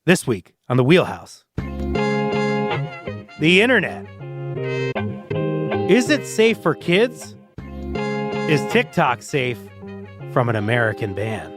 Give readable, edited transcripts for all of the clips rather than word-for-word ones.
This week on The Wheelhouse. The internet. Is it safe for kids? Is TikTok safe from an American ban?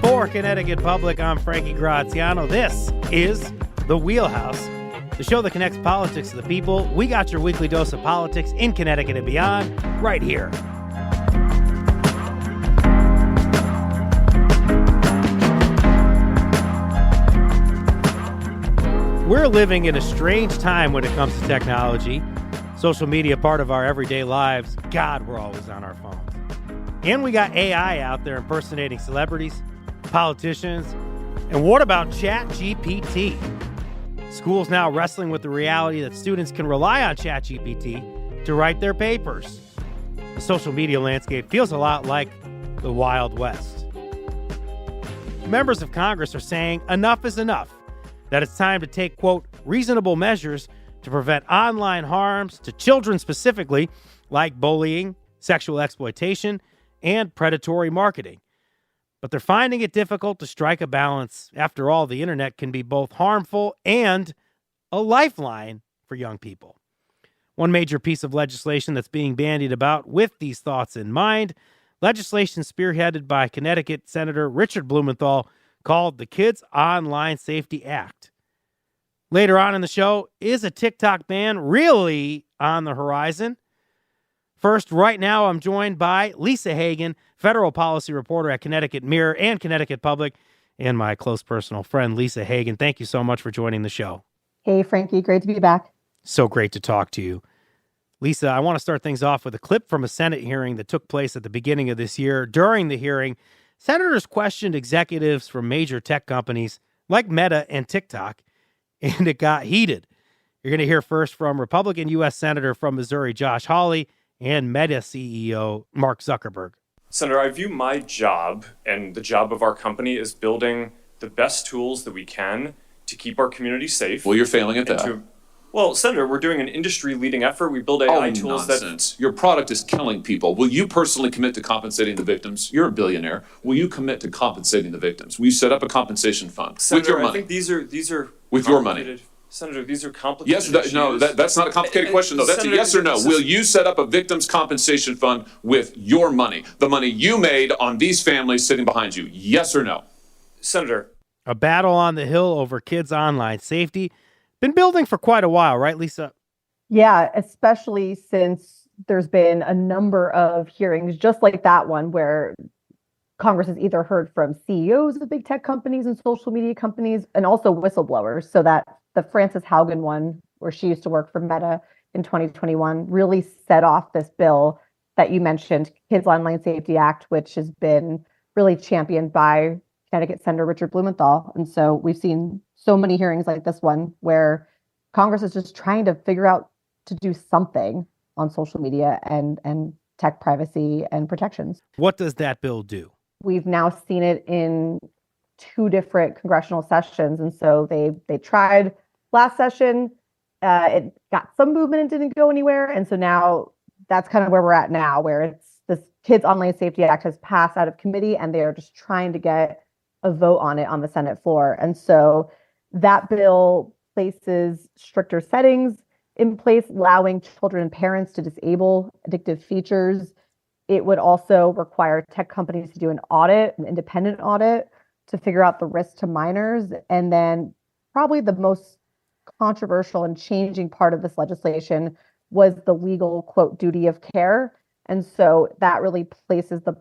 For Connecticut Public, I'm Frankie Graziano. This is The Wheelhouse, the show that connects politics to the people. We got your weekly dose of politics in Connecticut and beyond right here. We're living in a strange time when it comes to technology. Social media, part of our everyday lives. God, we're always on our phones. And we got AI out there impersonating celebrities, politicians, and what about ChatGPT? Schools now wrestling with the reality that students can rely on ChatGPT to write their papers. The social media landscape feels a lot like the Wild West. Members of Congress are saying enough is enough, that it's time to take, quote, reasonable measures to prevent online harms to children specifically, like bullying, sexual exploitation, and predatory marketing. But they're finding it difficult to strike a balance. After all, the internet can be both harmful and a lifeline for young people. One major piece of legislation that's being bandied about with these thoughts in mind, legislation spearheaded by Connecticut Senator Richard Blumenthal, called the Kids Online Safety Act. Later on in the show, is a TikTok ban really on the horizon? First, right now, I'm joined by Lisa Hagan, federal policy reporter at Connecticut Mirror and Connecticut Public, and my close personal friend, Lisa Hagan. Thank you so much for joining the show. Hey, Frankie. Great to be back. So great to talk to you. Lisa, I want to start things off with a clip from a Senate hearing that took place at the beginning of this year. During the hearing, senators questioned executives from major tech companies like Meta and TikTok, and it got heated. You're going to hear first from Republican U.S. Senator from Missouri, Josh Hawley, and Meta CEO Mark Zuckerberg. Senator, I view my job and the job of our company as building the best tools that we can to keep our community safe. Well, you're failing at that. Well, Senator, we're doing an industry-leading effort. We build AI tools nonsense. Your product is killing people. Will you personally commit to compensating the victims? You're a billionaire. Will you commit to compensating the victims? Will you set up a compensation fund Senator, with your money? I think these are with your money. Senator, these are complicated Yes, no, that's not a complicated question, though. That's Senator, a yes or no. Will you set up a victims' compensation fund with your money, the money you made on these families sitting behind you? Yes or no? Senator. A battle on the Hill over kids' online safety. Been building for quite a while, right, Lisa? Yeah, especially since there's been a number of hearings just like that one where Congress has either heard from CEOs of big tech companies and social media companies and also whistleblowers. So that the Frances Haugen one, where she used to work for Meta in 2021, really set off this bill that you mentioned, Kids Online Safety Act, which has been really championed by Connecticut Senator Richard Blumenthal. And so we've seen so many hearings like this one where Congress is just trying to figure out to do something on social media and tech privacy and protections. What does that bill do? We've now seen it in two different congressional sessions. And so they tried last session. It got some movement and didn't go anywhere. And so now that's kind of where we're at now, where it's this Kids Online Safety Act has passed out of committee and they are just trying to get a vote on it on the Senate floor. And so that bill places stricter settings in place, allowing children and parents to disable addictive features. It would also require tech companies to do an audit, an independent audit, to figure out the risk to minors. And then probably the most controversial and changing part of this legislation was the legal, quote, duty of care. And so that really places the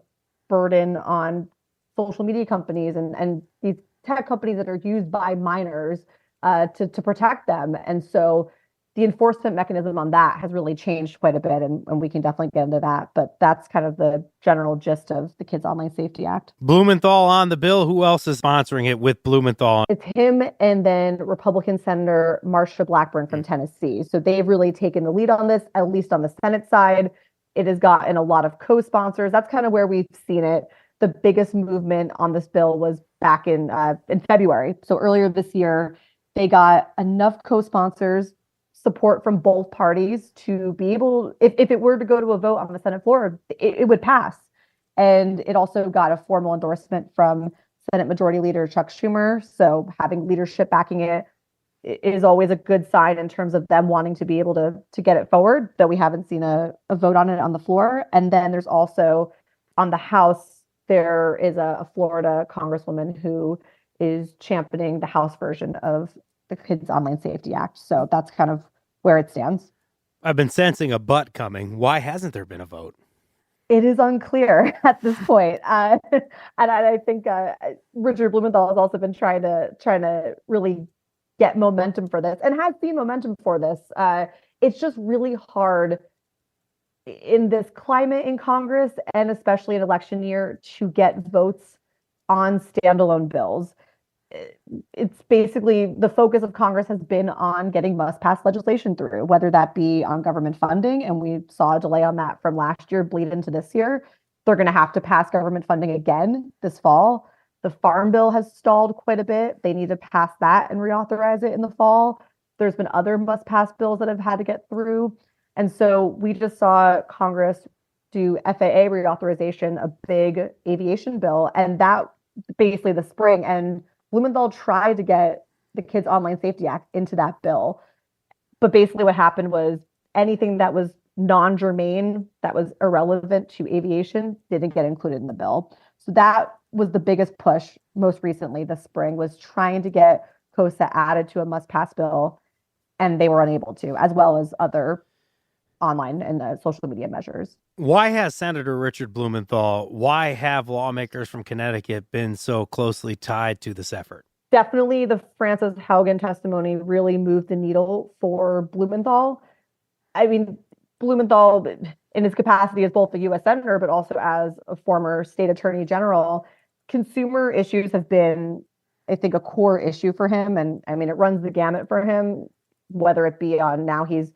burden on social media companies and these tech companies that are used by minors to protect them. And so the enforcement mechanism on that has really changed quite a bit, and we can definitely get into that. But that's kind of the general gist of the Kids Online Safety Act. Blumenthal on the bill. Who else is sponsoring it with Blumenthal? It's him and then Republican Senator Marsha Blackburn from Tennessee. So they've really taken the lead on this, at least on the Senate side. It has gotten a lot of co-sponsors. That's kind of where we've seen it. The biggest movement on this bill was back in February. So earlier this year, they got enough co-sponsors, support from both parties to be able, if it were to go to a vote on the Senate floor, it would pass. And it also got a formal endorsement from Senate Majority Leader Chuck Schumer. So having leadership backing it is always a good sign in terms of them wanting to be able to get it forward, though we haven't seen a vote on it on the floor. And then there's also on the House, there is a Florida congresswoman who is championing the House version of the Kids Online Safety Act. So that's kind of where it stands. I've been sensing a but coming. Why hasn't there been a vote? It is unclear at this point. And I think Richard Blumenthal has also been trying to really get momentum for this and has seen momentum for this. It's just really hard in this climate in Congress and especially in election year to get votes on standalone bills. It's basically the focus of Congress has been on getting must-pass legislation through, whether that be on government funding, and we saw a delay on that from last year bleed into this year. They're going to have to pass government funding again this fall. The Farm Bill has stalled quite a bit. They need to pass that and reauthorize it in the fall. There's been other must-pass bills that have had to get through. And so we just saw Congress do FAA reauthorization, a big aviation bill, and that basically the spring. And Blumenthal tried to get the Kids Online Safety Act into that bill. But basically what happened was anything that was non-germane, that was irrelevant to aviation, didn't get included in the bill. So that was the biggest push most recently this spring, was trying to get COSA added to a must-pass bill, and they were unable to, as well as other online and social media measures. Why has Senator Richard Blumenthal, why have lawmakers from Connecticut been so closely tied to this effort? Definitely the Frances Haugen testimony really moved the needle for Blumenthal. I mean, Blumenthal, in his capacity as both a U.S. Senator, but also as a former state attorney general, consumer issues have been, I think, a core issue for him. And I mean, it runs the gamut for him, whether it be on now he's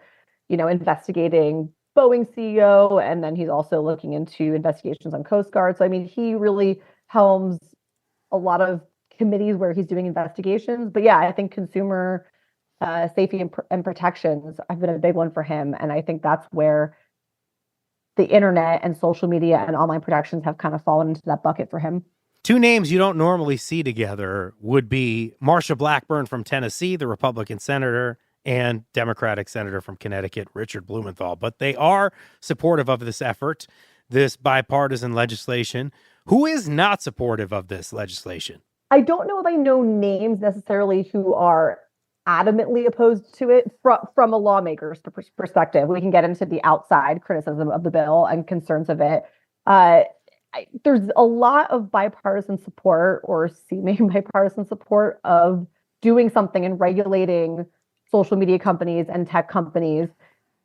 investigating Boeing CEO, and then he's also looking into investigations on Coast Guard. So, I mean, he really helms a lot of committees where he's doing investigations. But yeah, I think consumer safety and protections have been a big one for him. And I think that's where the internet and social media and online protections have kind of fallen into that bucket for him. Two names you don't normally see together would be Marsha Blackburn from Tennessee, the Republican senator, and Democratic senator from Connecticut, Richard Blumenthal. But they are supportive of this effort, this bipartisan legislation. Who is not supportive of this legislation? I don't know if I know names necessarily who are adamantly opposed to it from a lawmaker's perspective. We can get into the outside criticism of the bill and concerns of it. There's a lot of bipartisan support, or seeming bipartisan support, of doing something and regulating social media companies and tech companies.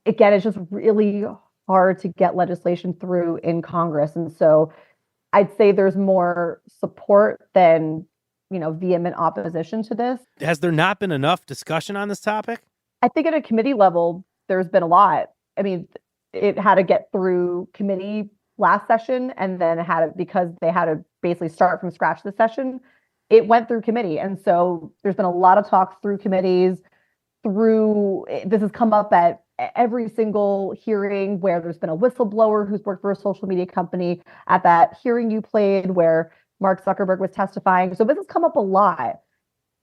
Again, it's just really hard to get legislation through in Congress. And so I'd say there's more support than, vehement opposition to this. Has there not been enough discussion on this topic? I think at a committee level, there's been a lot. I mean, it had to get through committee last session, and then because they had to basically start from scratch this session, it went through committee. And so there's been a lot of talk through committees. This has come up at every single hearing where there's been a whistleblower who's worked for a social media company. At that hearing you played where Mark Zuckerberg was testifying. So this has come up a lot.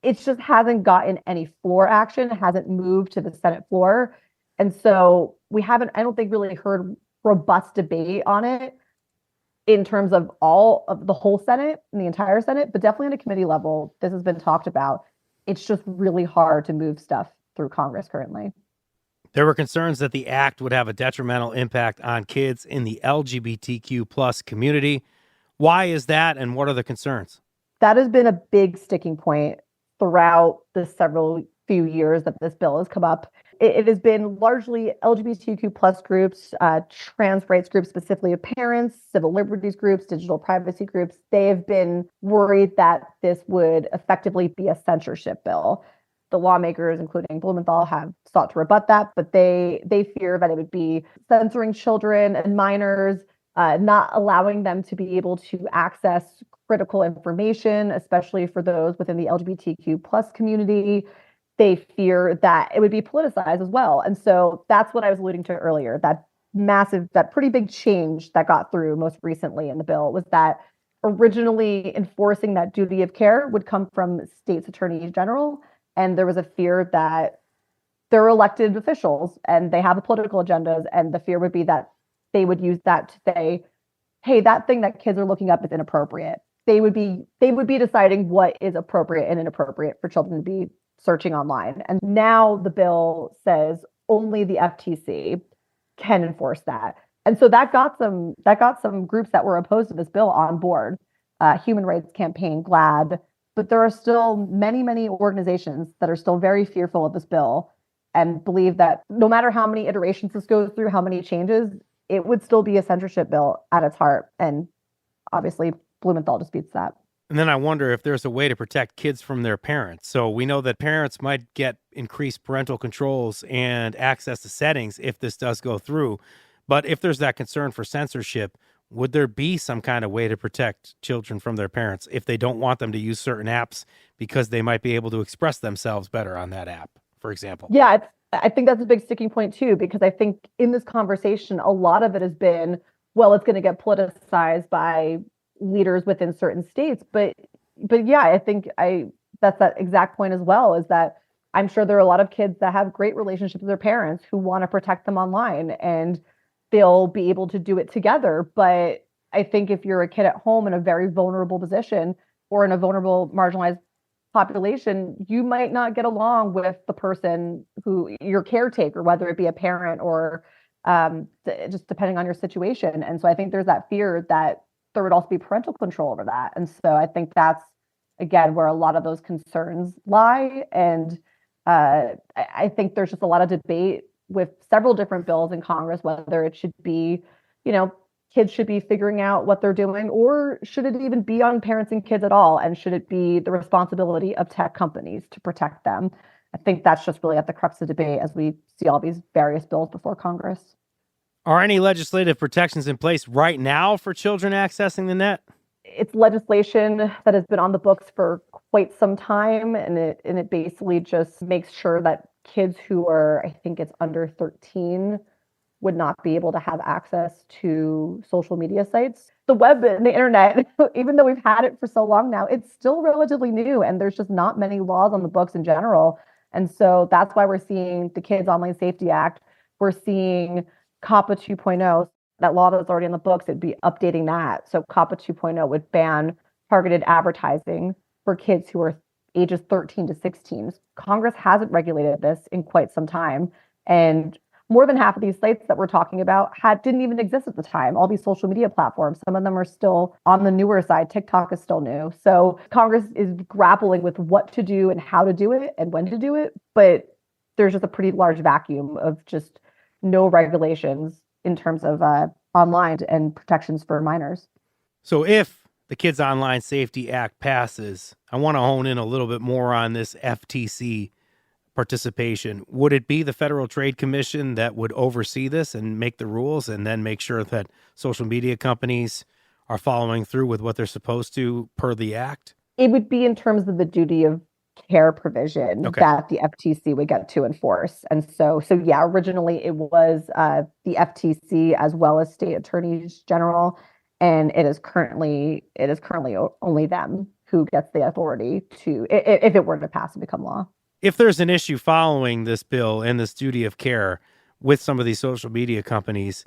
It just hasn't gotten any floor action, hasn't moved to the Senate floor. And so I don't think really heard robust debate on it in terms of all of the whole Senate and the entire Senate, but definitely on a committee level, this has been talked about. It's just really hard to move stuff through Congress currently. There were concerns that the act would have a detrimental impact on kids in the LGBTQ plus community. Why is that, and what are the concerns? That has been a big sticking point throughout the few years that this bill has come up. It has been largely LGBTQ plus groups, trans rights groups, specifically of parents, civil liberties groups, digital privacy groups. They have been worried that this would effectively be a censorship bill. The lawmakers, including Blumenthal, have sought to rebut that, but they fear that it would be censoring children and minors, not allowing them to be able to access critical information, especially for those within the LGBTQ plus community. They fear that it would be politicized as well. And so that's what I was alluding to earlier, that pretty big change that got through most recently in the bill was that originally enforcing that duty of care would come from states' attorneys general. And there was a fear that they're elected officials and they have political agendas. And the fear would be that they would use that to say, hey, that thing that kids are looking up is inappropriate. They would be deciding what is appropriate and inappropriate for children to be searching online. And now the bill says only the FTC can enforce that. And so that got some groups that were opposed to this bill on board. Human Rights Campaign, GLAAD, but there are still many, many organizations that are still very fearful of this bill and believe that no matter how many iterations this goes through, how many changes, it would still be a censorship bill at its heart. And obviously, Blumenthal disputes that. And then I wonder if there's a way to protect kids from their parents. So we know that parents might get increased parental controls and access to settings if this does go through. But if there's that concern for censorship, would there be some kind of way to protect children from their parents if they don't want them to use certain apps because they might be able to express themselves better on that app, for example? Yeah, I think that's a big sticking point too, because I think in this conversation, a lot of it has been, well, it's going to get politicized by leaders within certain states. But yeah, I think that's that exact point as well, is that I'm sure there are a lot of kids that have great relationships with their parents who want to protect them online, and they'll be able to do it together. But I think if you're a kid at home in a very vulnerable position or in a vulnerable, marginalized population, you might not get along with the person who your caretaker, whether it be a parent or just depending on your situation. And so I think there's that fear that there would also be parental control over that. And so I think that's, again, where a lot of those concerns lie. And I think there's just a lot of debate with several different bills in Congress, whether it should be, kids should be figuring out what they're doing, or should it even be on parents and kids at all? And should it be the responsibility of tech companies to protect them? I think that's just really at the crux of debate as we see all these various bills before Congress. Are any legislative protections in place right now for children accessing the net? It's legislation that has been on the books for quite some time, and it basically just makes sure that kids who are, I think it's under 13, would not be able to have access to social media sites. The web and the internet, even though we've had it for so long now, it's still relatively new, and there's just not many laws on the books in general. And so that's why we're seeing the Kids Online Safety Act. We're seeing COPPA 2.0, that law that's already on the books, it'd be updating that. So COPPA 2.0 would ban targeted advertising for kids who are ages 13 to 16. Congress hasn't regulated this in quite some time. And more than half of these sites that we're talking about didn't even exist at the time. All these social media platforms, some of them are still on the newer side. TikTok is still new. So Congress is grappling with what to do and how to do it and when to do it. But there's just a pretty large vacuum of just no regulations in terms of online and protections for minors. So if the Kids Online Safety Act passes, I want to hone in a little bit more on this FTC participation. Would it be the Federal Trade Commission that would oversee this and make the rules and then make sure that social media companies are following through with what they're supposed to per the act? It would be in terms of the duty of care provision that the FTC would get to enforce. And so yeah, originally it was the FTC as well as state attorneys general, and it is currently only them who gets the authority to, if it were to pass and become law. If there's an issue following this bill and this duty of care with some of these social media companies,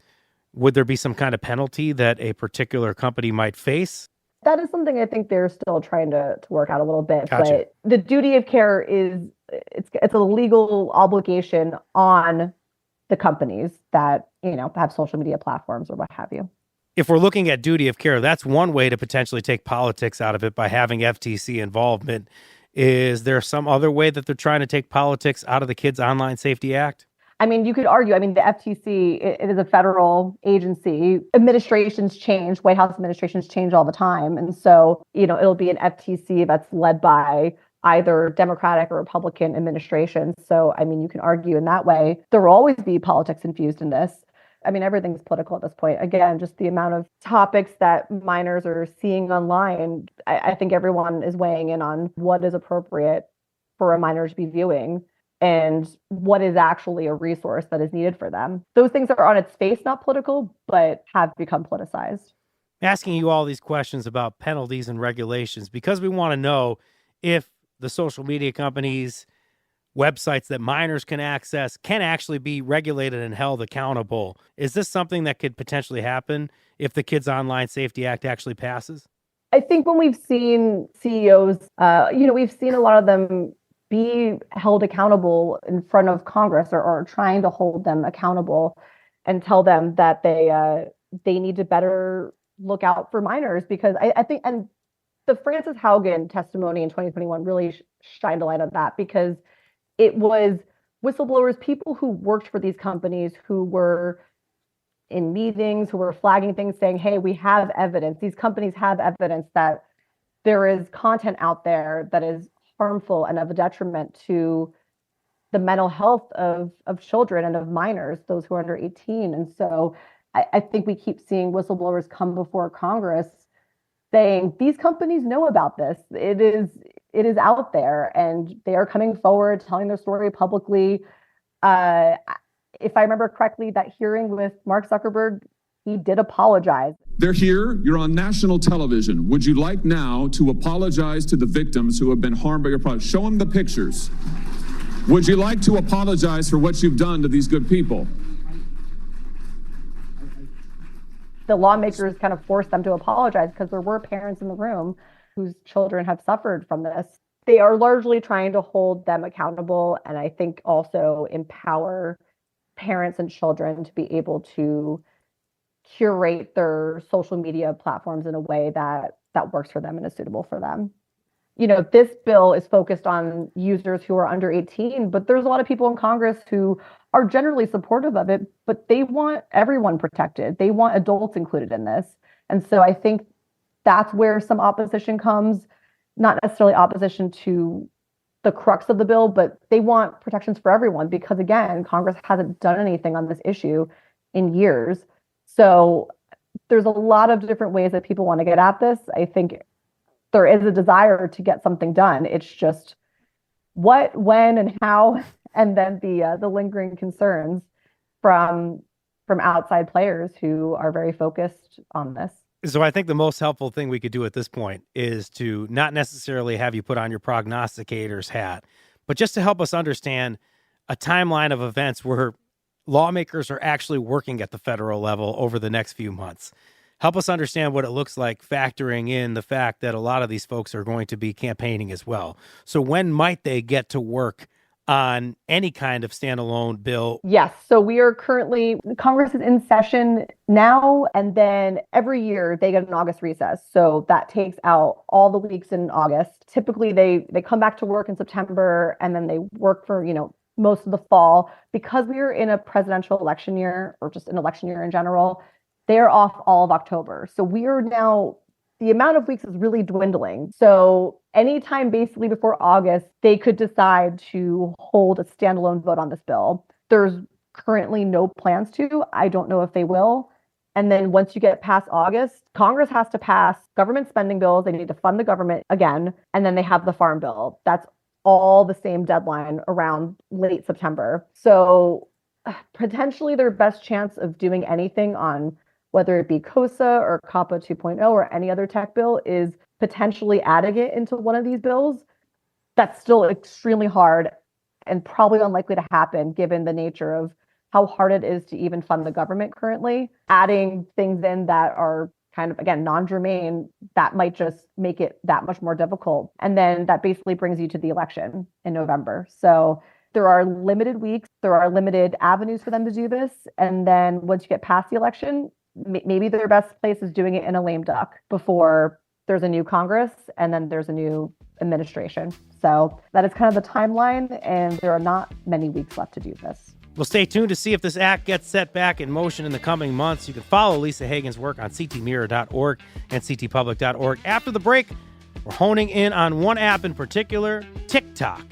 would there be some kind of penalty that a particular company might face? That is something I think they're still trying to work out a little bit. Gotcha. But the duty of care it's a legal obligation on the companies that, have social media platforms or what have you. If we're looking at duty of care, that's one way to potentially take politics out of it by having FTC involvement. Is there some other way that they're trying to take politics out of the Kids Online Safety Act? I mean, you could argue, the FTC, it is a federal agency. Administrations change, White House administrations change all the time. And so, it'll be an FTC that's led by either Democratic or Republican administrations. So, you can argue in that way. There will always be politics infused in this. I mean, everything's political at this point. Again, just the amount of topics that minors are seeing online, I think everyone is weighing in on what is appropriate for a minor to be viewing and what is actually a resource that is needed for them. Those things are on its face not political, but have become politicized. Asking you all these questions about penalties and regulations because we want to know if the social media companies, websites that minors can access can actually be regulated and held accountable. Is this something that could potentially happen if the Kids Online Safety Act actually passes? I think when we've seen CEOs, we've seen a lot of them be held accountable in front of Congress or trying to hold them accountable and tell them that they need to better look out for minors because I think, and the Frances Haugen testimony in 2021 really shined a light on that because it was whistleblowers, people who worked for these companies who were in meetings, who were flagging things saying, hey, we have evidence. These companies have evidence that there is content out there that is harmful and of a detriment to the mental health of children and of minors, those who are under 18. And so I think we keep seeing whistleblowers come before Congress saying these companies know about this. It is out there and they are coming forward, telling their story publicly. If I remember correctly, that hearing with Mark Zuckerberg, he did apologize. They're here. You're on national television. Would you like now to apologize to the victims who have been harmed by your product? Show them the pictures. Would you like to apologize for what you've done to these good people? The lawmakers kind of forced them to apologize because there were parents in the room whose children have suffered from this. They are largely trying to hold them accountable and I think also empower parents and children to be able to curate their social media platforms in a way that works for them and is suitable for them. You know, this bill is focused on users who are under 18, but there's a lot of people in Congress who are generally supportive of it, but they want everyone protected. They want adults included in this. And so I think that's where some opposition comes, not necessarily opposition to the crux of the bill, but they want protections for everyone because, again, Congress hasn't done anything on this issue in years. So there's a lot of different ways that people want to get at this. I think there is a desire to get something done. It's just what, when, and how, and then the lingering concerns from outside players who are very focused on this. So I think the most helpful thing we could do at this point is to not necessarily have you put on your prognosticator's hat, but just to help us understand a timeline of events where lawmakers are actually working at the federal level over the next few months. Help us understand what it looks like, factoring in the fact that a lot of these folks are going to be campaigning as well. So when might they get to work on any kind of standalone bill? Yes. So we are currently, Congress is in session now, and then every year they get an August recess. So that takes out all the weeks in August. Typically they come back to work in September and then they work for, most of the fall. Because we are in a presidential election year or just an election year in general, they're off all of October. So we are now, the amount of weeks is really dwindling. So anytime basically before August, they could decide to hold a standalone vote on this bill. There's currently no plans to. I don't know if they will. And then once you get past August, Congress has to pass government spending bills. They need to fund the government again. And then they have the farm bill. That's all the same deadline around late September. So potentially their best chance of doing anything on whether it be COSA or COPPA 2.0 or any other tech bill is potentially adding it into one of these bills. That's still extremely hard and probably unlikely to happen given the nature of how hard it is to even fund the government currently. Adding things in that are kind of, again, non-germane, that might just make it that much more difficult. And then that basically brings you to the election in November. So there are limited weeks, there are limited avenues for them to do this. And then once you get past the election, maybe their best place is doing it in a lame duck before there's a new Congress and then there's a new administration. So that is kind of the timeline, and there are not many weeks left to do this. We'll stay tuned to see if this act gets set back in motion in the coming months. You can follow Lisa Hagen's work on ctmirror.org and ctpublic.org. After the break, we're honing in on one app in particular, TikTok.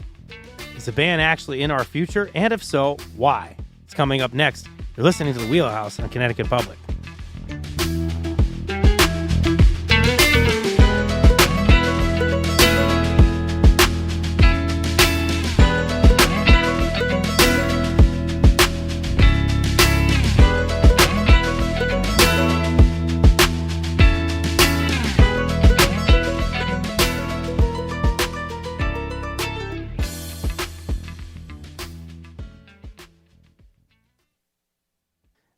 Is the ban actually in our future? And if so, why? It's coming up next You're listening to The Wheelhouse on Connecticut Public.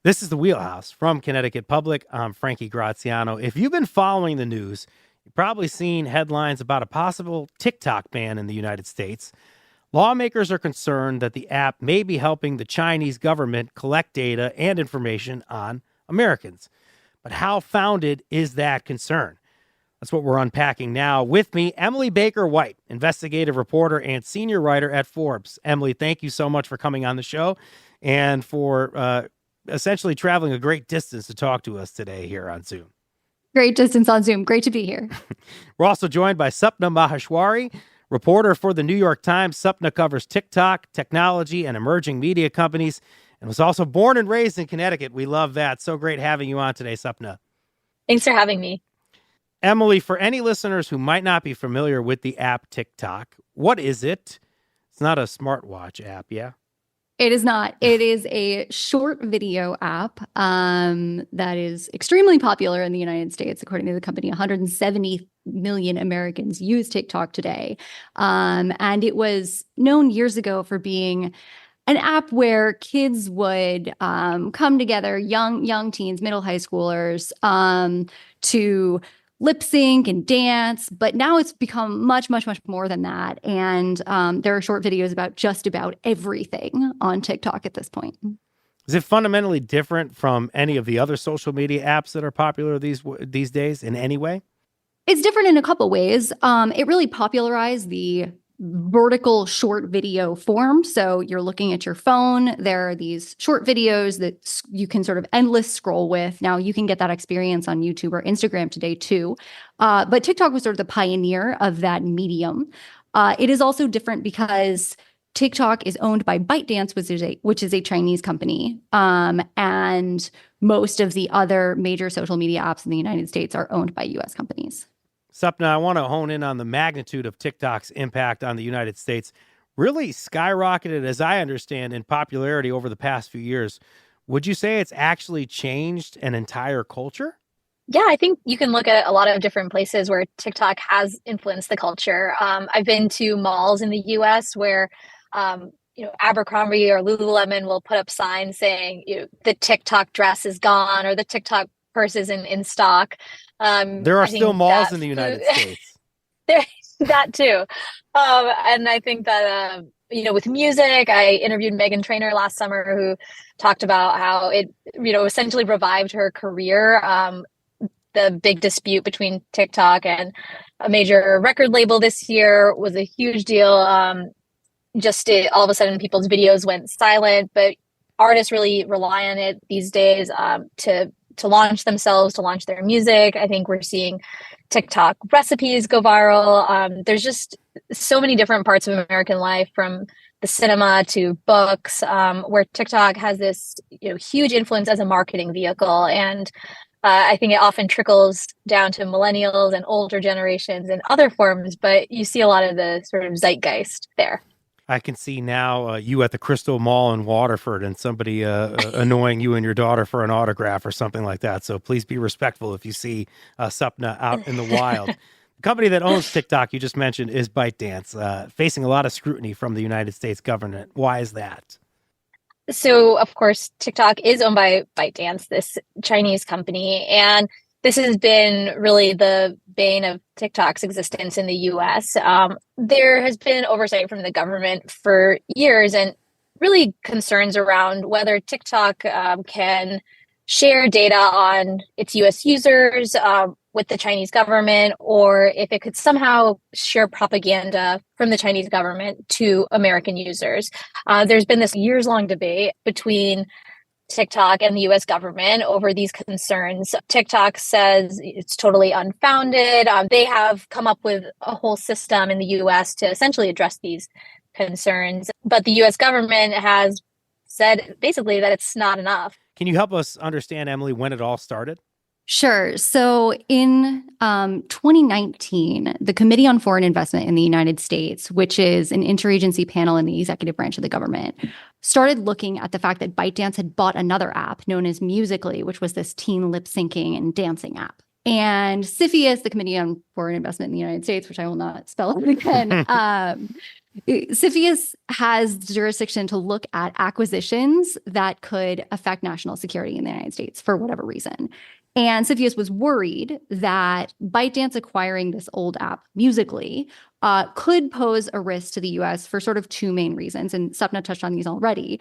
This is The Wheelhouse from Connecticut Public. I'm Frankie Graziano. If you've been following the news, you've probably seen headlines about a possible TikTok ban in the United States. Lawmakers are concerned that the app may be helping the Chinese government collect data and information on Americans. But how founded is that concern? That's what we're unpacking now. With me, Emily Baker-White, investigative reporter and senior writer at Forbes. Emily, thank you so much for coming on the show and for essentially traveling a great distance to talk to us today here on Zoom. Great distance on Zoom. Great to be here. We're also joined by Sapna Maheshwari, reporter for the New York Times. Sapna covers TikTok, technology, and emerging media companies, and was also born and raised in Connecticut. We love that. So great having you on today, Sapna. Thanks for having me. Emily, for any listeners who might not be familiar with the app TikTok, what is it? It's not a smartwatch app, yeah? It is not. It is a short video app that is extremely popular in the United States. According to the company, 170 million Americans use TikTok today. And it was known years ago for being an app where kids would come together, young teens, middle high schoolers, to lip sync and dance, but now it's become much, much, much more than that. And there are short videos about just about everything on TikTok at this point. Is it fundamentally different from any of the other social media apps that are popular these days in any way? It's different in a couple ways. It really popularized the vertical short video form. So you're looking at your phone. There are these short videos that you can sort of endless scroll with. Now you can get that experience on YouTube or Instagram today too. But TikTok was sort of the pioneer of that medium. It is also different because TikTok is owned by ByteDance, which is a Chinese company. And most of the other major social media apps in the United States are owned by US companies. Sapna, I want to hone in on the magnitude of TikTok's impact on the United States. Really skyrocketed, as I understand, in popularity over the past few years. Would you say it's actually changed an entire culture? Yeah, I think you can look at a lot of different places where TikTok has influenced the culture. I've been to malls in the US where Abercrombie or Lululemon will put up signs saying, the TikTok dress is gone or the TikTok purse is in stock. There are still malls in the United States. That too. And I think that, with music, I interviewed Meghan Trainor last summer who talked about how it, essentially revived her career. The big dispute between TikTok and a major record label this year was a huge deal. All of a sudden people's videos went silent, but artists really rely on it these days to launch themselves, to launch their music. I think we're seeing TikTok recipes go viral. There's just so many different parts of American life, from the cinema to books, where TikTok has this huge influence as a marketing vehicle. And I think it often trickles down to millennials and older generations and other forms, but you see a lot of the sort of zeitgeist there. I can see now you at the Crystal Mall in Waterford and somebody annoying you and your daughter for an autograph or something like that. So please be respectful if you see Sapna out in the wild. The company that owns TikTok you just mentioned is ByteDance, facing a lot of scrutiny from the United States government. Why is that? So, of course, TikTok is owned by ByteDance, this Chinese company, and this has been really the bane of TikTok's existence in the U.S. There has been oversight from the government for years and really concerns around whether TikTok can share data on its U.S. users with the Chinese government, or if it could somehow share propaganda from the Chinese government to American users. There's been this years-long debate between TikTok and the US government over these concerns. TikTok says it's totally unfounded. They have come up with a whole system in the US to essentially address these concerns. But the US government has said basically that it's not enough. Can you help us understand, Emily, when it all started? Sure. So in 2019, the Committee on Foreign Investment in the United States, which is an interagency panel in the executive branch of the government, started looking at the fact that ByteDance had bought another app known as Musical.ly, which was this teen lip syncing and dancing app. And CFIUS, the Committee on Foreign Investment in the United States, which I will not spell out again, CFIUS has jurisdiction to look at acquisitions that could affect national security in the United States for whatever reason. And CFIUS was worried that ByteDance acquiring this old app, Musical.ly, could pose a risk to the U.S. for sort of two main reasons. And Sapna touched on these already.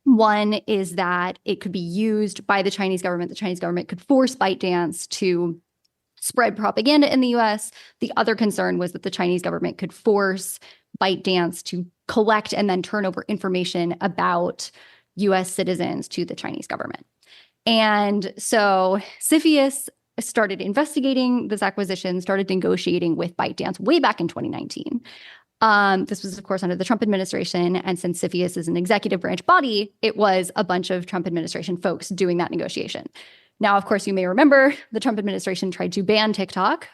One is that it could be used by the Chinese government. The Chinese government could force ByteDance to spread propaganda in the U.S. The other concern was that the Chinese government could force ByteDance to collect and then turn over information about U.S. citizens to the Chinese government. And so CFIUS started investigating this acquisition, started negotiating with ByteDance way back in 2019. This was, of course, under the Trump administration. And since CFIUS is an executive branch body, it was a bunch of Trump administration folks doing that negotiation. Now, of course, you may remember the Trump administration tried to ban TikTok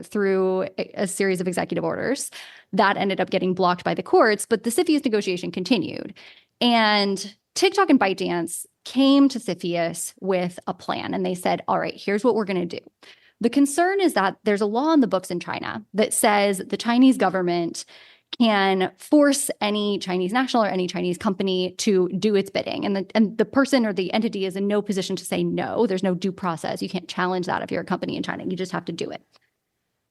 through a series of executive orders. That ended up getting blocked by the courts, but the CFIUS negotiation continued. And TikTok and ByteDance came to CFIUS with a plan, and they said, all right, here's what we're going to do. The concern is that there's a law in the books in China that says the Chinese government can force any Chinese national or any Chinese company to do its bidding. And the person or the entity is in no position to say no. There's no due process. You can't challenge that if you're a company in China. You just have to do it.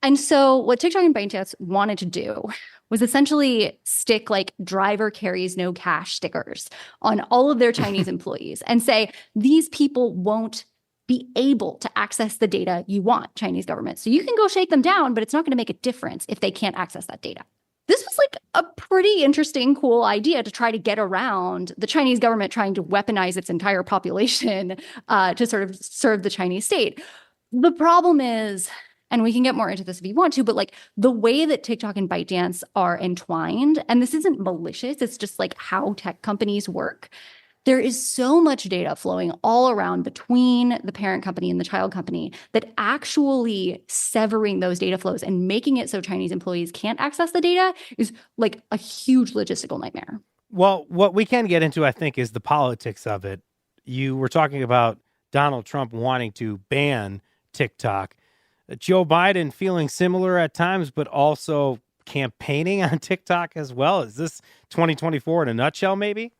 And so what TikTok and ByteDance wanted to do was essentially stick like driver carries no cash stickers on all of their Chinese employees and say, these people won't be able to access the data you want, Chinese government. So you can go shake them down, but it's not going to make a difference if they can't access that data. This was like a pretty interesting, cool idea to try to get around the Chinese government trying to weaponize its entire population to sort of serve the Chinese state. The problem is, and we can get more into this if you want to, but like the way that TikTok and ByteDance are entwined, and this isn't malicious, it's just like how tech companies work. There is so much data flowing all around between the parent company and the child company that actually severing those data flows and making it so Chinese employees can't access the data is like a huge logistical nightmare. Well, what we can get into, I think, is the politics of it. You were talking about Donald Trump wanting to ban TikTok. Joe Biden feeling similar at times, but also campaigning on TikTok as well. Is this 2024 in a nutshell, maybe?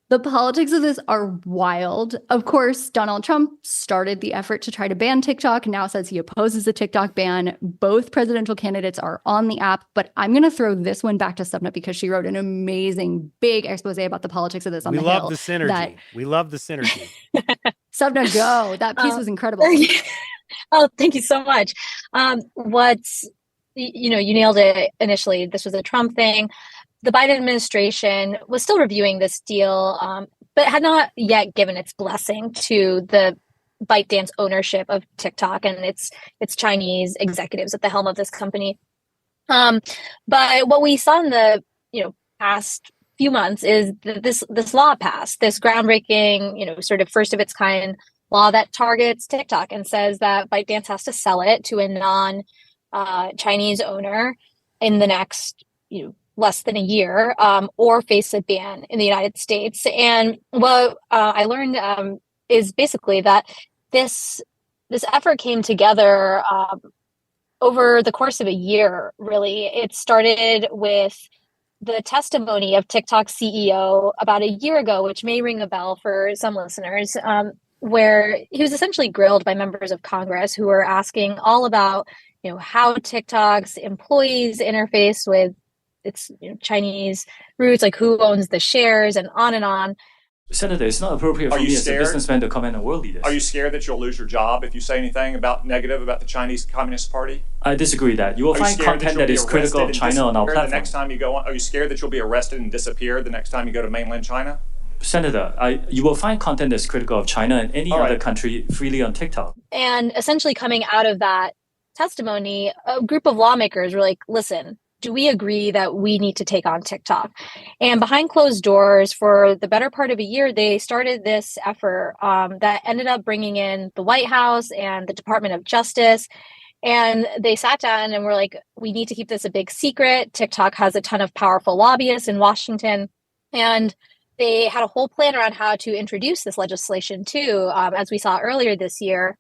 The politics of this are wild. Of course, Donald Trump started the effort to try to ban TikTok, now says he opposes the TikTok ban. Both presidential candidates are on the app, but I'm going to throw this one back to Sapna because she wrote an amazing, big expose about the politics of this on the Hill. We love the synergy. We love the synergy. Sapna, go. That piece was incredible. Oh, thank you so much. You nailed it initially. This was a Trump thing. The Biden administration was still reviewing this deal, but had not yet given its blessing to the ByteDance ownership of TikTok and its Chinese executives at the helm of this company. But what we saw in the past few months is that this law passed, this groundbreaking, sort of first of its kind law that targets TikTok and says that ByteDance has to sell it to a non-Chinese owner in the next less than a year, or face a ban in the United States. And what I learned is basically that this effort came together over the course of a year, really. It started with the testimony of TikTok's CEO about a year ago, which may ring a bell for some listeners, where he was essentially grilled by members of Congress who were asking all about how TikTok's employees interface with its Chinese roots, like who owns the shares and on and on. Senator, it's not appropriate for me as a businessman to comment on world leaders. Are you scared that you'll lose your job if you say anything negative about the Chinese Communist Party? I disagree that. You will find content that is critical of China on our platform. The next time you go on, are you scared that you'll be arrested and disappear the next time you go to mainland China? Senator, you will find content that's critical of China and any other country freely on TikTok. And essentially coming out of that testimony, a group of lawmakers were like, listen, do we agree that we need to take on TikTok? And behind closed doors, for the better part of a year, they started this effort that ended up bringing in the White House and the Department of Justice. And they sat down and were like, we need to keep this a big secret. TikTok has a ton of powerful lobbyists in Washington. And they had a whole plan around how to introduce this legislation too, as we saw earlier this year.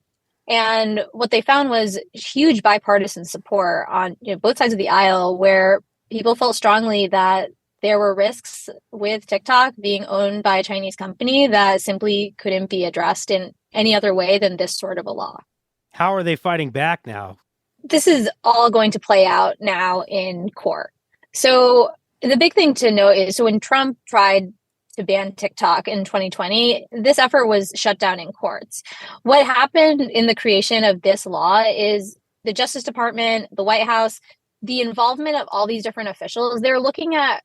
And what they found was huge bipartisan support on both sides of the aisle, where people felt strongly that there were risks with TikTok being owned by a Chinese company that simply couldn't be addressed in any other way than this sort of a law. How are they fighting back now? This is all going to play out now in court. So the big thing to note is, so when Trump tried to ban TikTok in 2020, this effort was shut down in courts. What happened in the creation of this law is the Justice Department, the White House, the involvement of all these different officials, they're looking at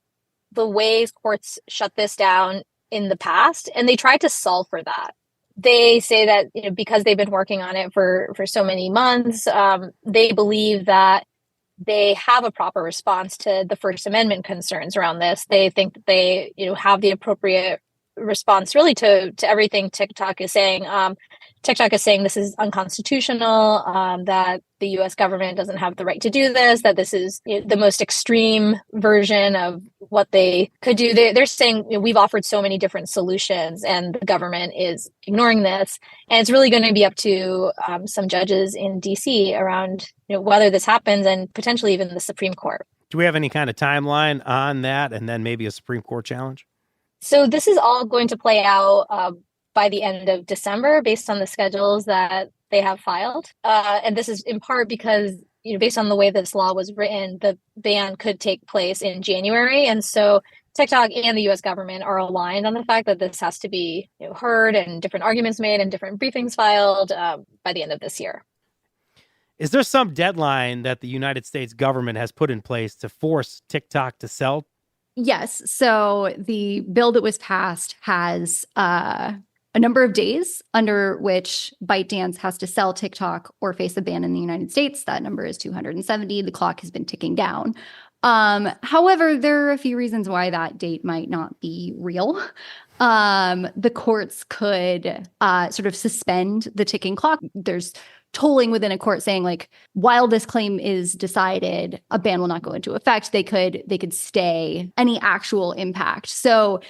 the ways courts shut this down in the past, and they tried to solve for that. They say that because they've been working on it for so many months, they believe that they have a proper response to the First Amendment concerns around this. They think that they have the appropriate response really to everything TikTok is saying. TikTok is saying this is unconstitutional, that the U.S. government doesn't have the right to do this, that this is the most extreme version of what they could do. They're saying we've offered so many different solutions and the government is ignoring this. And it's really going to be up to some judges in D.C. around whether this happens, and potentially even the Supreme Court. Do we have any kind of timeline on that, and then maybe a Supreme Court challenge? So this is all going to play out by the end of December, based on the schedules that they have filed. And this is in part because, based on the way this law was written, the ban could take place in January. And so TikTok and the U.S. government are aligned on the fact that this has to be heard and different arguments made and different briefings filed by the end of this year. Is there some deadline that the United States government has put in place to force TikTok to sell? Yes. So the bill that was passed has a number of days under which ByteDance has to sell TikTok or face a ban in the United States. That number is 270. The clock has been ticking down. However, there are a few reasons why that date might not be real. The courts could sort of suspend the ticking clock. There's tolling within a court saying, like, while this claim is decided, a ban will not go into effect. They could stay any actual impact. So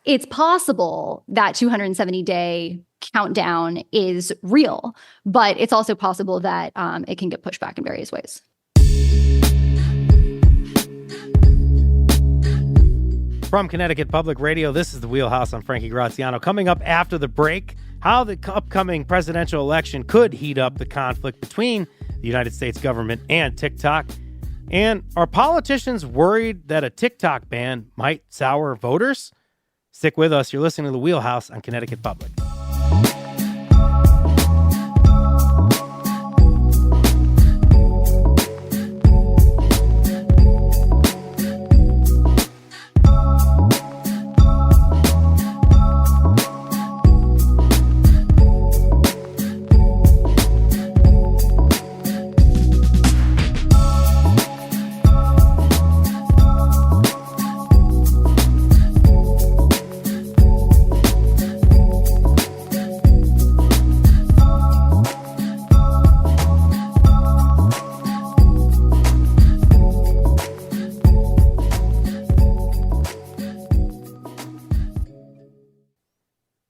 it's possible that 270-day countdown is real, but it's also possible that it can get pushed back in various ways. From Connecticut Public Radio, this is The Wheelhouse. I'm Frankie Graziano. Coming up after the break, how the upcoming presidential election could heat up the conflict between the United States government and TikTok. And are politicians worried that a TikTok ban might sour voters? Stick with us. You're listening to The Wheelhouse on Connecticut Public.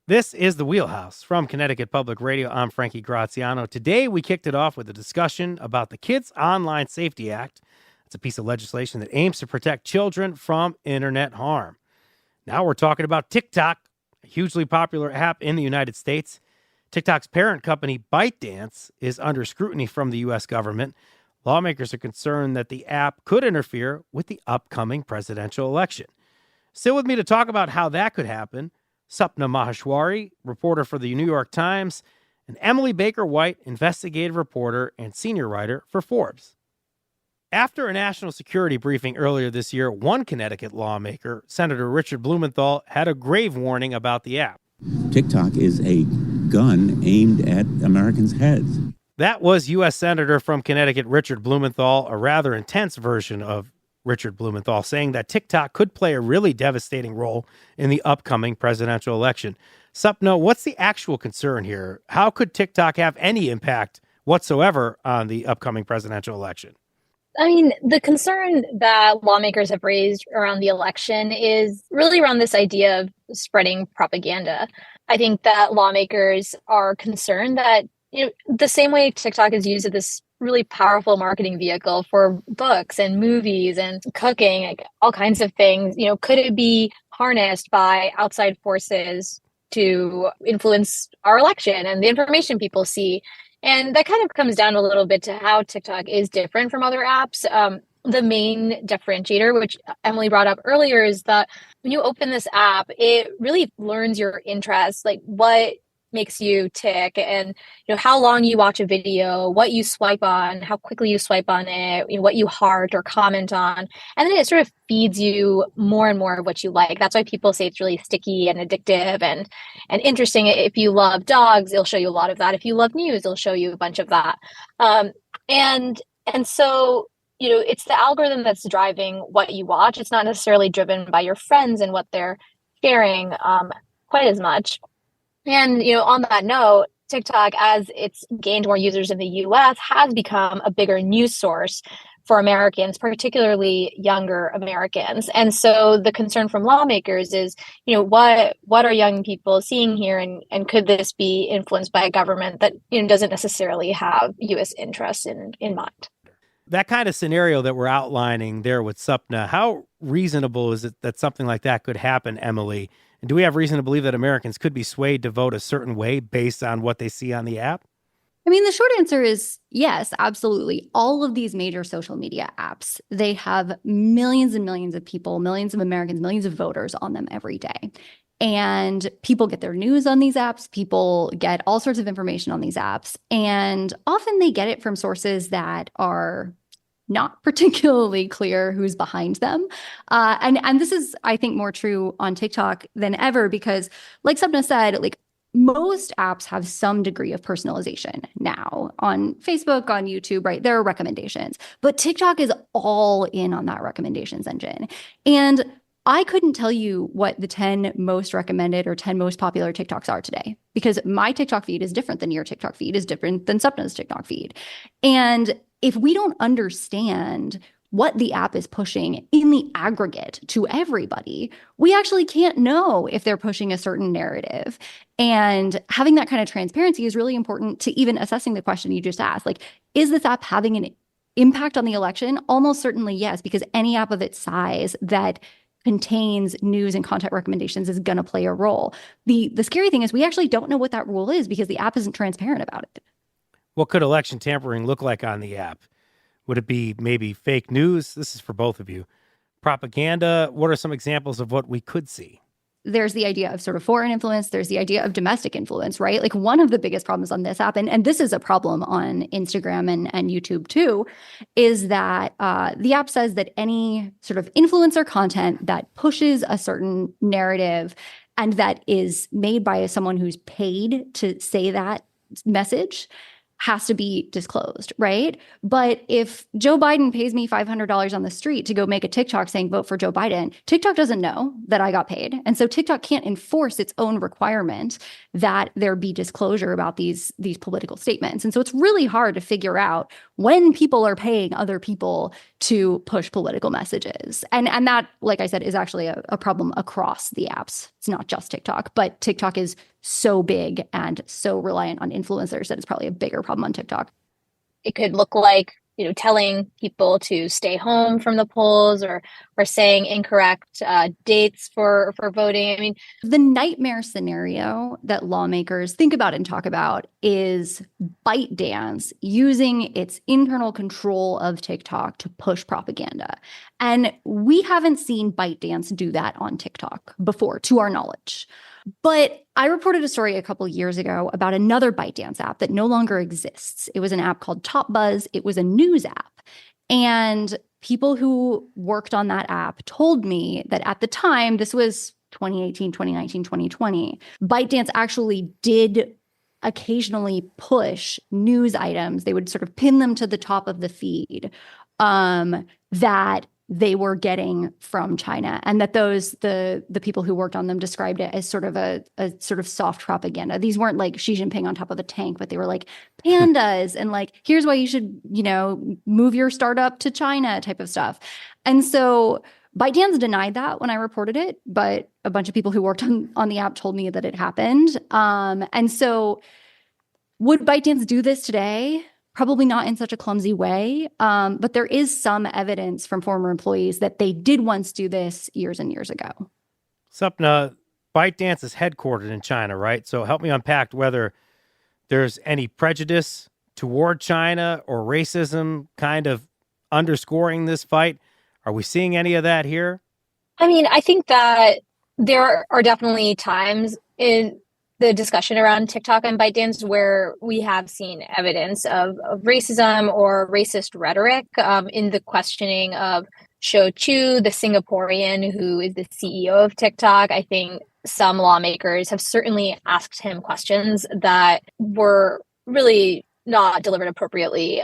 This is The Wheelhouse from Connecticut Public Radio. I'm Frankie Graziano. Today, we kicked it off with a discussion about the Kids Online Safety Act. It's a piece of legislation that aims to protect children from internet harm. Now we're talking about TikTok, a hugely popular app in the United States. TikTok's parent company, ByteDance, is under scrutiny from the U.S. government. Lawmakers are concerned that the app could interfere with the upcoming presidential election. Still with me to talk about how that could happen, Sapna Maheshwari, reporter for the New York Times, and Emily Baker-White, investigative reporter and senior writer for Forbes. After a national security briefing earlier this year, one Connecticut lawmaker, Senator Richard Blumenthal, had a grave warning about the app. TikTok is a gun aimed at Americans' heads. That was U.S. Senator from Connecticut Richard Blumenthal, a rather intense version of Richard Blumenthal, saying that TikTok could play a really devastating role in the upcoming presidential election. Sapna, what's the actual concern here? How could TikTok have any impact whatsoever on the upcoming presidential election? I mean, the concern that lawmakers have raised around the election is really around this idea of spreading propaganda. I think that lawmakers are concerned that, the same way TikTok is used as this really powerful marketing vehicle for books and movies and cooking, like all kinds of things, could it be harnessed by outside forces to influence our election and the information people see? And that kind of comes down a little bit to how TikTok is different from other apps. The main differentiator, which Emily brought up earlier, is that when you open this app, it really learns your interests, like what makes you tick and how long you watch a video, what you swipe on, how quickly you swipe on it, what you heart or comment on. And then it sort of feeds you more and more of what you like. That's why people say it's really sticky and addictive and interesting. If you love dogs, it'll show you a lot of that. If you love news, it'll show you a bunch of that. And so it's the algorithm that's driving what you watch. It's not necessarily driven by your friends and what they're sharing quite as much. And, on that note, TikTok, as it's gained more users in the US, has become a bigger news source for Americans, particularly younger Americans. And so the concern from lawmakers is, what are young people seeing here? And could this be influenced by a government that doesn't necessarily have US interests in mind? That kind of scenario that we're outlining there with Sapna, how reasonable is it that something like that could happen, Emily? And do we have reason to believe that Americans could be swayed to vote a certain way based on what they see on the app? I mean, the short answer is yes, absolutely. All of these major social media apps, they have millions and millions of people, millions of Americans, millions of voters on them every day. And people get their news on these apps. People get all sorts of information on these apps. And often they get it from sources that are not particularly clear who's behind them. And this is, I think, more true on TikTok than ever because, like Sapna said, like most apps have some degree of personalization now on Facebook, on YouTube, right? There are recommendations, but TikTok is all in on that recommendations engine. And I couldn't tell you what the 10 most recommended or 10 most popular TikToks are today because my TikTok feed is different than your TikTok feed is different than Sapna's TikTok feed. And if we don't understand what the app is pushing in the aggregate to everybody, we actually can't know if they're pushing a certain narrative. And having that kind of transparency is really important to even assessing the question you just asked. Like, is this app having an impact on the election? Almost certainly yes, because any app of its size that contains news and content recommendations is going to play a role. The scary thing is we actually don't know what that rule is because the app isn't transparent about it. What could election tampering look like on the app? Would it be maybe fake news? This is for both of you. Propaganda? What are some examples of what we could see? There's the idea of sort of foreign influence. There's the idea of domestic influence, right? Like one of the biggest problems on this app, and this is a problem on Instagram and YouTube too, is that the app says that any sort of influencer content that pushes a certain narrative and that is made by someone who's paid to say that message has to be disclosed, right? But if Joe Biden pays me $500 on the street to go make a TikTok saying vote for Joe Biden, TikTok doesn't know that I got paid. And so TikTok can't enforce its own requirement that there be disclosure about these political statements. And so it's really hard to figure out when people are paying other people to push political messages. And that, like I said, is actually a problem across the apps. It's not just TikTok, but TikTok is so big and so reliant on influencers that it's probably a bigger problem on TikTok. It could look like, telling people to stay home from the polls or saying incorrect dates for voting. I mean, the nightmare scenario that lawmakers think about and talk about is ByteDance using its internal control of TikTok to push propaganda. And we haven't seen ByteDance do that on TikTok before, to our knowledge. But I reported a story a couple years ago about another ByteDance app that no longer exists. It was an app called Top Buzz. It was a news app. And people who worked on that app told me that at the time, this was 2018, 2019, 2020, ByteDance actually did occasionally push news items. They would sort of pin them to the top of the feed that they were getting from China, and that the people who worked on them described it as sort of a sort of soft propaganda. These weren't like Xi Jinping on top of a tank, but they were like pandas and like, here's why you should, move your startup to China type of stuff. And so ByteDance denied that when I reported it, but a bunch of people who worked on the app told me that it happened. And so would ByteDance do this today? Probably not in such a clumsy way, but there is some evidence from former employees that they did once do this years and years ago. Sapna, ByteDance is headquartered in China, right? So help me unpack whether there's any prejudice toward China or racism kind of underscoring this fight. Are we seeing any of that here? I mean, I think that there are definitely times in the discussion around TikTok and ByteDance where we have seen evidence of racism or racist rhetoric in the questioning of Shou Chu, the Singaporean who is the CEO of TikTok. I think some lawmakers have certainly asked him questions that were really not delivered appropriately.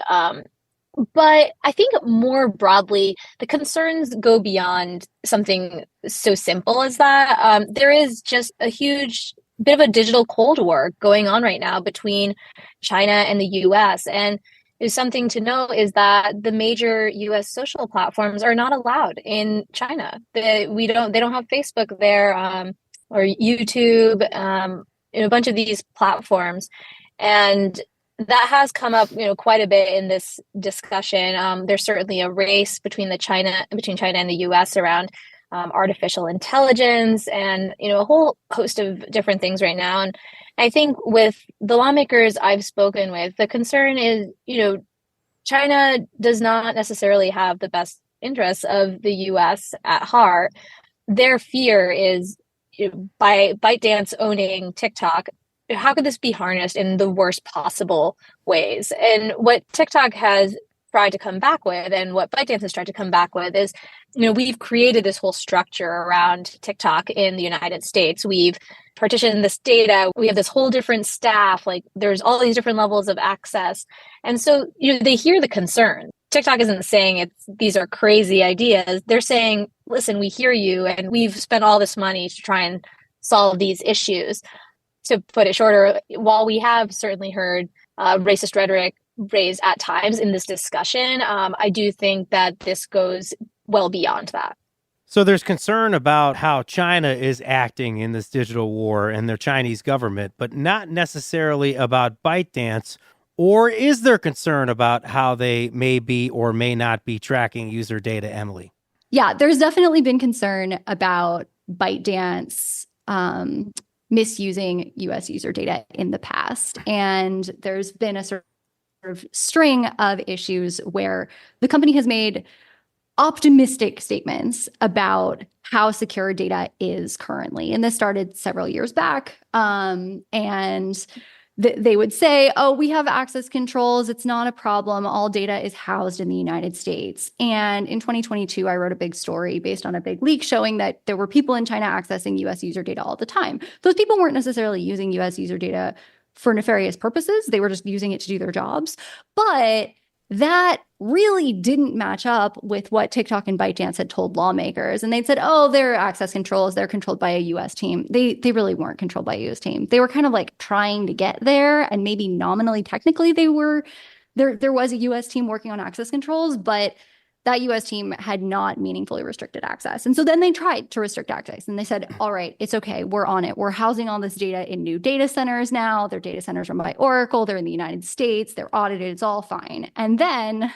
But I think more broadly, the concerns go beyond something so simple as that. There is just a huge bit of a digital Cold War going on right now between China and the US. And there's something to know is that the major US social platforms are not allowed in China. They don't have Facebook there, or YouTube, a bunch of these platforms. And that has come up, quite a bit in this discussion. There's certainly a race between China and the US around artificial intelligence and a whole host of different things right now. And I think with the lawmakers I've spoken with, the concern is China does not necessarily have the best interests of the US at heart. Their fear is by ByteDance owning TikTok, how could this be harnessed in the worst possible ways? And what TikTok has tried to come back with and what ByteDance has tried to come back with is, we've created this whole structure around TikTok in the United States. We've partitioned this data. We have this whole different staff. Like there's all these different levels of access. And so, they hear the concern. TikTok isn't saying these are crazy ideas. They're saying, listen, we hear you and we've spent all this money to try and solve these issues. To put it shorter, while we have certainly heard racist rhetoric raised at times in this discussion, I do think that this goes well beyond that. So there's concern about how China is acting in this digital war and their Chinese government, but not necessarily about ByteDance. Or is there concern about how they may be or may not be tracking user data, Emily? Yeah, there's definitely been concern about ByteDance misusing U.S. user data in the past. And there's been a sort of string of issues where the company has made optimistic statements about how secure data is currently. And this started several years back. And they would say, oh, we have access controls. It's not a problem. All data is housed in the United States. And in 2022, I wrote a big story based on a big leak showing that there were people in China accessing US user data all the time. Those people weren't necessarily using US user data for nefarious purposes. They were just using it to do their jobs. But that really didn't match up with what TikTok and ByteDance had told lawmakers. And they'd said, oh, their access controls, they're controlled by a US team. They really weren't controlled by a US team. They were kind of like trying to get there, and maybe nominally, technically they were, there was a US team working on access controls, but that US team had not meaningfully restricted access. And so then they tried to restrict access and they said, all right, it's okay. We're on it. We're housing all this data in new data centers now. Their data centers run by Oracle. They're in the United States. They're audited. It's all fine. And then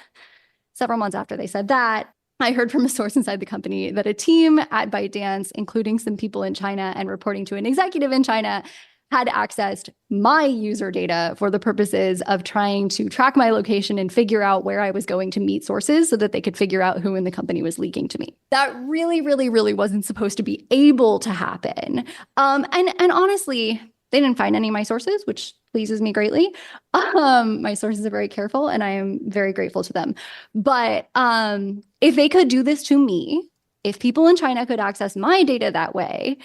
several months after they said that, I heard from a source inside the company that a team at ByteDance, including some people in China and reporting to an executive in China, had accessed my user data for the purposes of trying to track my location and figure out where I was going to meet sources so that they could figure out who in the company was leaking to me. That really, really, really wasn't supposed to be able to happen. And honestly, they didn't find any of my sources, which pleases me greatly. My sources are very careful and I am very grateful to them. But if they could do this to me, if people in China could access my data that way,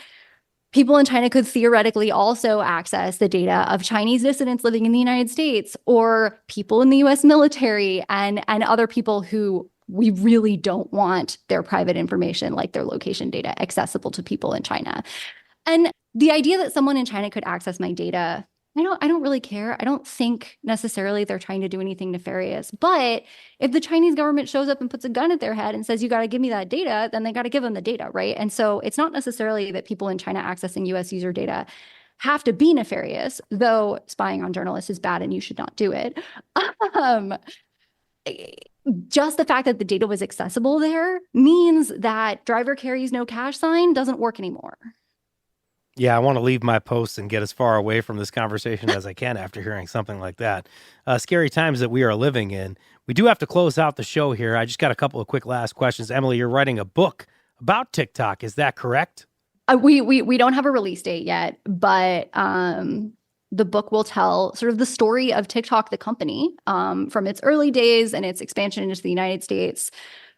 people in China could theoretically also access the data of Chinese dissidents living in the United States or people in the US military and other people who we really don't want their private information, like their location data, accessible to people in China. And the idea that someone in China could access my data, I don't really care. I don't think necessarily they're trying to do anything nefarious. But if the Chinese government shows up and puts a gun at their head and says, you got to give me that data, then they got to give them the data, right? And so it's not necessarily that people in China accessing US user data have to be nefarious, though spying on journalists is bad and you should not do it. Just the fact that the data was accessible there means that driver carries no cash sign doesn't work anymore. Yeah, I want to leave my posts and get as far away from this conversation as I can after hearing something like that. Scary times that we are living in. We do have to close out the show here. I just got a couple of quick last questions. Emily, you're writing a book about TikTok. Is that correct? We don't have a release date yet, but the book will tell sort of the story of TikTok, the company, from its early days and its expansion into the United States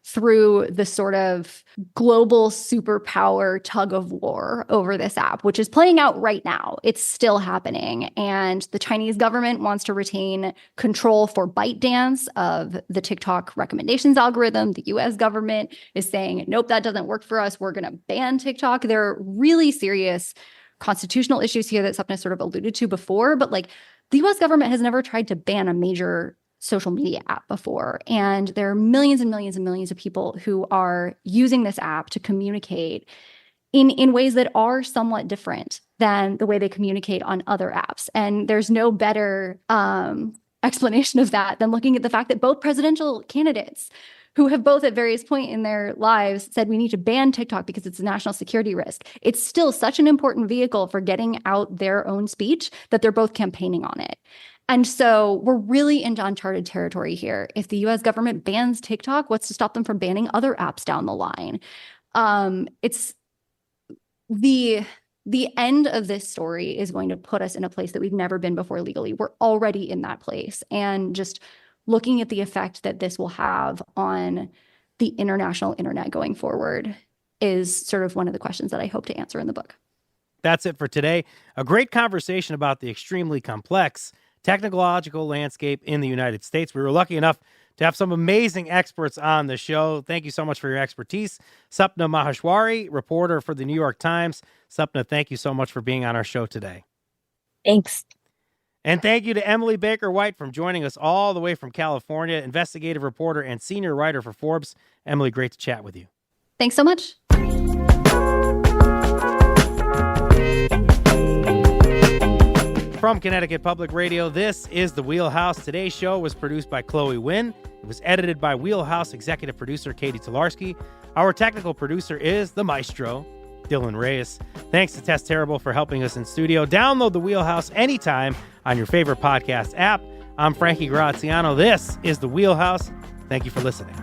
through the sort of global superpower tug of war over this app, which is playing out right now. It's still happening. And the Chinese government wants to retain control for ByteDance of the TikTok recommendations algorithm. The US government is saying, nope, that doesn't work for us. We're going to ban TikTok. There are really serious constitutional issues here that Sapna sort of alluded to before, but like the US government has never tried to ban a major social media app before. And there are millions and millions and millions of people who are using this app to communicate in ways that are somewhat different than the way they communicate on other apps. And there's no better explanation of that than looking at the fact that both presidential candidates who have both at various points in their lives said we need to ban TikTok because it's a national security risk. It's still such an important vehicle for getting out their own speech that they're both campaigning on it. And so we're really into uncharted territory here. If the US government bans TikTok, what's to stop them from banning other apps down the line? It's the end of this story is going to put us in a place that we've never been before legally. We're already in that place. And just looking at the effect that this will have on the international internet going forward is sort of one of the questions that I hope to answer in the book. That's it for today. A great conversation about the extremely complex technological landscape in the United States. We were lucky enough to have some amazing experts on the show. Thank you so much for your expertise. Sapna Maheshwari, reporter for the New York Times. Sapna, thank you so much for being on our show today. Thanks. And thank you to Emily Baker White for joining us all the way from California, investigative reporter and senior writer for Forbes. Emily, great to chat with you. Thanks so much. From Connecticut Public Radio, this is The Wheelhouse. Today's show was produced by Chloe Wynn. It was edited by Wheelhouse executive producer Katie Tolarski. Our technical producer is the maestro, Dylan Reyes. Thanks to Tess Terrible for helping us in studio. Download The Wheelhouse anytime on your favorite podcast app. I'm Frankie Graziano. This is The Wheelhouse. Thank you for listening.